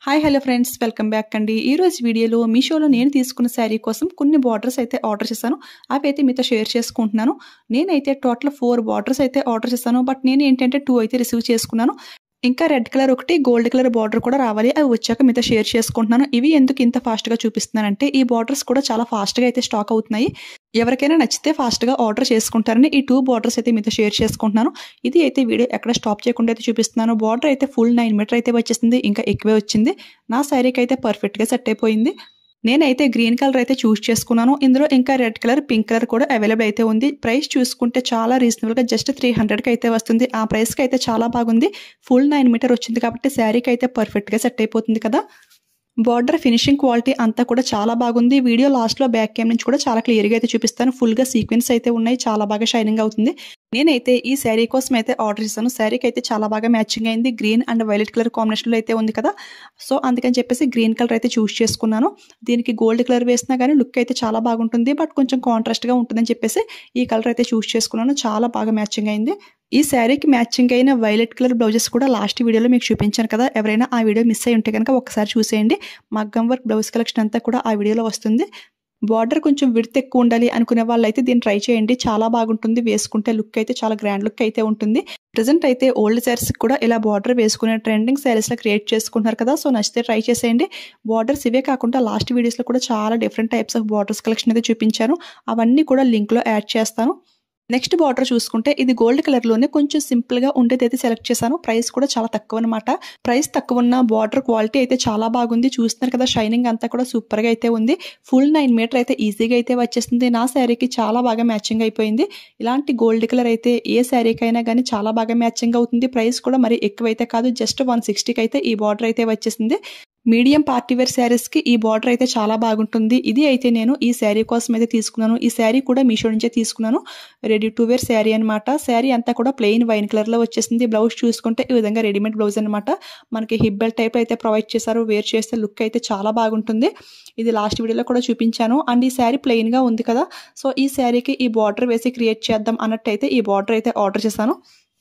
Hi hello friends, welcome back అండి. ఈ రోజు వీడియోలో మీషోలో నేను తీసుకున్న శారీ కోసం కొన్ని బార్డర్స్ అయితే ఆర్డర్ చేశాను. అవి అయితే మీతో షేర్ చేసుకుంటున్నాను. నేనైతే టోటల్ 4 బార్డర్స్ అయితే ఆర్డర్ చేశాను. బట్ నేను ఏంటంటే 2 అయితే రిసీవ్ చేసుకున్నాను. ఇంకా రెడ్ కలర్ ఒకటి, గోల్డ్ కలర్ బార్డర్ కూడా రావాలి. అవి వచ్చాక మీతో షేర్ చేసుకుంటున్నాను. ఇవి ఎందుకు ఇంత ఫాస్ట్గా చూపిస్తున్నానంటే ఈ బార్డర్స్ కూడా చాలా ఫాస్ట్గా అయితే స్టాక్ అవుతున్నాయి. ఎవరికైనా నచ్చితే ఫాస్ట్గా ఆర్డర్ చేసుకుంటారని ఈ 2 బార్డర్స్ అయితే మీతో షేర్ చేసుకుంటున్నాను. ఇది అయితే వీడియో ఎక్కడ స్టాప్ చేయకుండా అయితే చూపిస్తున్నాను. బార్డర్ అయితే ఫుల్ 9 మీటర్ అయితే వచ్చేసింది, ఇంకా ఎక్కువే వచ్చింది. నా శారీకి అయితే పర్ఫెక్ట్గా సెట్ అయిపోయింది. నేనైతే గ్రీన్ కలర్ అయితే చూస్ చేసుకున్నాను. ఇందులో ఇంకా రెడ్ కలర్, పింక్ కలర్ కూడా అవైలబుల్ అయితే ఉంది. ప్రైస్ చూసుకుంటే చాలా రీజనబుల్గా జస్ట్ 300కి అయితే వస్తుంది. ఆ ప్రైస్కి అయితే చాలా బాగుంది. ఫుల్ 9 మీటర్ వచ్చింది కాబట్టి శారీకి అయితే పర్ఫెక్ట్గా సెట్ అయిపోతుంది కదా. బార్డర్ ఫినిషింగ్ క్వాలిటీ అంతా కూడా చాలా బాగుంది. వీడియో లాస్ట్లో బ్యాక్ క్యామ్ నుంచి కూడా చాలా క్లియర్గా అయితే చూపిస్తాను. ఫుల్గా సీక్వెన్స్ అయితే ఉన్నాయి, చాలా బాగా షైనింగ్ అవుతుంది. నేనైతే ఈ శారీ కోసం అయితే ఆర్డర్ చేశాను. శారీకి అయితే చాలా బాగా మ్యాచింగ్ అయింది. గ్రీన్ అండ్ వైలెట్ కలర్ కాంబినేషన్లో అయితే ఉంది కదా. సో అందుకని చెప్పేసి గ్రీన్ కలర్ అయితే చూస్ చేసుకున్నాను. దీనికి గోల్డ్ కలర్ వేసినా కానీ లుక్ అయితే చాలా బాగుంటుంది. బట్ కొంచెం కాంట్రాస్ట్గా ఉంటుందని చెప్పేసి ఈ కలర్ అయితే చూస్ చేసుకున్నాను. చాలా బాగా మ్యాచింగ్ అయింది. ఈ శారీకి మ్యాచింగ్ అయిన వైలెట్ కలర్ బ్లౌజెస్ కూడా లాస్ట్ వీడియోలో మీకు చూపించాను కదా. ఎవరైనా ఆ వీడియో మిస్ అయి ఉంటే కనుక ఒకసారి చూసేయండి. మగ్గం వర్క్ బ్లౌజ్ కలెక్షన్ అంతా కూడా ఆ వీడియోలో వస్తుంది. బార్డర్ కొంచెం విడ్త్ ఎక్కువ ఉండాలి అనుకునే వాళ్ళు అయితే దీన్ని ట్రై చేయండి. చాలా బాగుంటుంది. వేసుకుంటే లుక్ అయితే చాలా గ్రాండ్ లుక్ అయితే ఉంటుంది. ప్రెజెంట్ అయితే ఓల్డ్ శారీస్ కూడా ఇలా బార్డర్ వేసుకునే ట్రెండింగ్ శారీస్లో క్రియేట్ చేసుకుంటున్నారు కదా. సో నచ్చితే ట్రై చేసేయండి. బార్డర్స్ ఇవే కాకుండా లాస్ట్ వీడియోస్లో కూడా చాలా different types of borders collection అయితే చూపించాను. అవన్నీ కూడా లింక్లో యాడ్ చేస్తాను. నెక్స్ట్ బార్డర్ చూసుకుంటే ఇది గోల్డ్ కలర్లోనే కొంచెం సింపుల్గా ఉండేది అయితే సెలెక్ట్ చేశాను. ప్రైస్ కూడా చాలా తక్కువ అనమాట. ప్రైస్ తక్కువ ఉన్న బార్డర్ క్వాలిటీ అయితే చాలా బాగుంది. చూస్తున్నారు కదా, షైనింగ్ అంతా కూడా సూపర్గా అయితే ఉంది. ఫుల్ 9 మీటర్ అయితే ఈజీగా అయితే వచ్చేసింది. నా శారీకి చాలా బాగా మ్యాచింగ్ అయిపోయింది. ఇలాంటి గోల్డ్ కలర్ అయితే ఏ శారీకైనా కానీ చాలా బాగా మ్యాచింగ్ అవుతుంది. ప్రైస్ కూడా మరి ఎక్కువైతే కాదు, జస్ట్ 160కి అయితే ఈ బార్డర్ అయితే వచ్చేసింది. మీడియం పార్టీవేర్ శారీస్కి ఈ బార్డర్ అయితే చాలా బాగుంటుంది. ఇది అయితే నేను ఈ శారీ కోసం అయితే తీసుకున్నాను. ఈ శారీ కూడా మీషో నుంచే తీసుకున్నాను. రెడీ టు వేర్ శారీ అనమాట. శారీ అంతా కూడా ప్లెయిన్ వైన్ కలర్లో వచ్చేసింది. బ్లౌజ్ చూసుకుంటే ఈ విధంగా రెడీమేడ్ బ్లౌజ్ అనమాట. మనకి హిప్ బెల్ట్ టైప్ అయితే ప్రొవైడ్ చేశారు. వేర్ చేస్తే లుక్ అయితే చాలా బాగుంటుంది. ఇది లాస్ట్ వీడియోలో కూడా చూపించాను. అండ్ ఈ శారీ ప్లెయిన్గా ఉంది కదా. సో ఈ శారీకి ఈ బార్డర్ వేసి క్రియేట్ చేద్దాం అన్నట్టయితే ఈ బార్డర్ అయితే ఆర్డర్ చేశాను.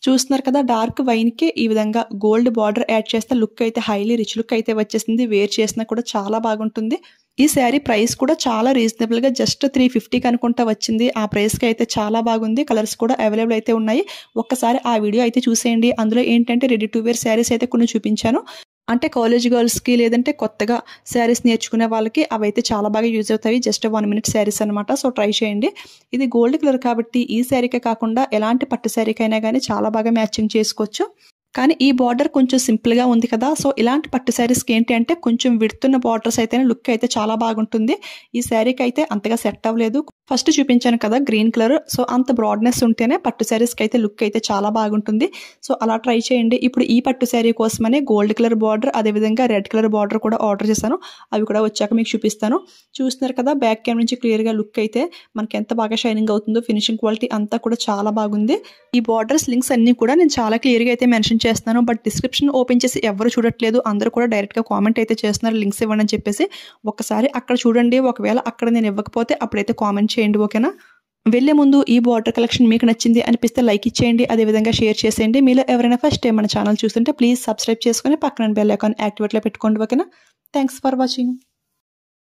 చూస్తున్నారు కదా, డార్క్ వైన్కి ఈ విధంగా గోల్డ్ బార్డర్ యాడ్ చేస్తే లుక్ అయితే హైలీ రిచ్ లుక్ అయితే వచ్చేసింది. వేర్ చేసినా కూడా చాలా బాగుంటుంది. ఈ శారీ ప్రైస్ కూడా చాలా రీజనబుల్గా జస్ట్ 350కి అనుకుంటా వచ్చింది. ఆ ప్రైస్కి అయితే చాలా బాగుంది. కలర్స్ కూడా అవైలబుల్ అయితే ఉన్నాయి. ఒక్కసారి ఆ వీడియో అయితే చూసేయండి. అందులో ఏంటంటే రెడీ టు వేర్ శారీస్ అయితే కొన్ని చూపించాను. అంటే కాలేజ్ గర్ల్స్కి లేదంటే కొత్తగా శారీస్ నేర్చుకునే వాళ్ళకి అవైతే చాలా బాగా యూజ్ అవుతాయి. జస్ట్ 1 మినిట్ శారీస్ అనమాట. సో ట్రై చేయండి. ఇది గోల్డ్ కలర్ కాబట్టి ఈ శారీకే కాకుండా ఎలాంటి పట్టు శారీకైనా కానీ చాలా బాగా మ్యాచింగ్ చేసుకోవచ్చు. కానీ ఈ బార్డర్ కొంచెం సింపుల్గా ఉంది కదా. సో ఇలాంటి పట్టు శారీస్కి ఏంటి అంటే కొంచెం విడుతున్న బార్డర్స్ అయితేనే లుక్ అయితే చాలా బాగుంటుంది. ఈ శారీకి అయితే అంతగా సెట్ అవ్వలేదు. ఫస్ట్ చూపించాను కదా గ్రీన్ కలర్. సో అంత బ్రాడ్నెస్ ఉంటేనే పట్టు శారీస్కి అయితే లుక్ అయితే చాలా బాగుంటుంది. సో అలా ట్రై చేయండి. ఇప్పుడు ఈ పట్టు శారీ కోసమనే గోల్డ్ కలర్ బార్డర్, అదేవిధంగా రెడ్ కలర్ బార్డర్ కూడా ఆర్డర్ చేశాను. అవి కూడా వచ్చాక మీకు చూపిస్తాను. చూస్తున్నారు కదా, బ్యాక్ క్యామ్ నుంచి క్లియర్గా లుక్ అయితే మనకి ఎంత బాగా షైనింగ్ అవుతుందో. ఫినిషింగ్ క్వాలిటీ అంతా కూడా చాలా బాగుంది. ఈ బార్డర్స్ లింక్స్ అన్ని కూడా నేను చాలా క్లియర్గా అయితే మెన్షన్ చేస్తున్నాను. బట్ డిస్క్రిప్షన్ ఓపెన్ చేసి ఎవరు చూడట్లేదు. అందరూ కూడా డైరెక్ట్గా కామెంట్ అయితే చేస్తున్నారు లింక్స్ ఇవ్వండి అని చెప్పేసి. ఒకసారి అక్కడ చూడండి. ఒకవేళ అక్కడ నేను ఇవ్వకపోతే అప్పుడైతే కామెంట్ చేయండి, ఓకేనా. వెళ్లే ముందు ఈ బార్డర్ కలెక్షన్ మీకు నచ్చింది అనిపిస్తే లైక్ ఇచ్చేయండి, అదేవిధంగా షేర్ చేసేయండి. మీలో ఎవరైనా ఫస్ట్ టైం మన ఛానల్ చూస్తుంటే ప్లీజ్ సబ్స్క్రైబ్ చేసుకుని పక్కన బెల్ ఐకాన్ యాక్టివేట్లో పెట్టుకోండి, ఓకేనా. Thanks for watching.